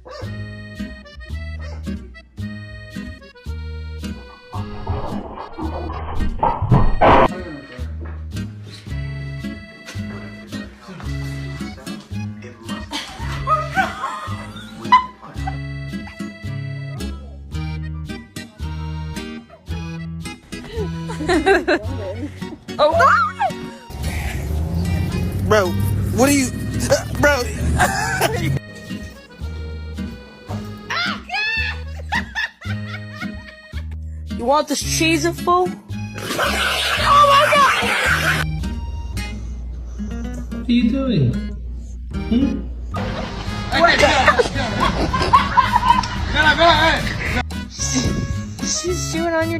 Oh. Bro, what are you... Bro... You want this cheese full? What are you doing? She's chewing on your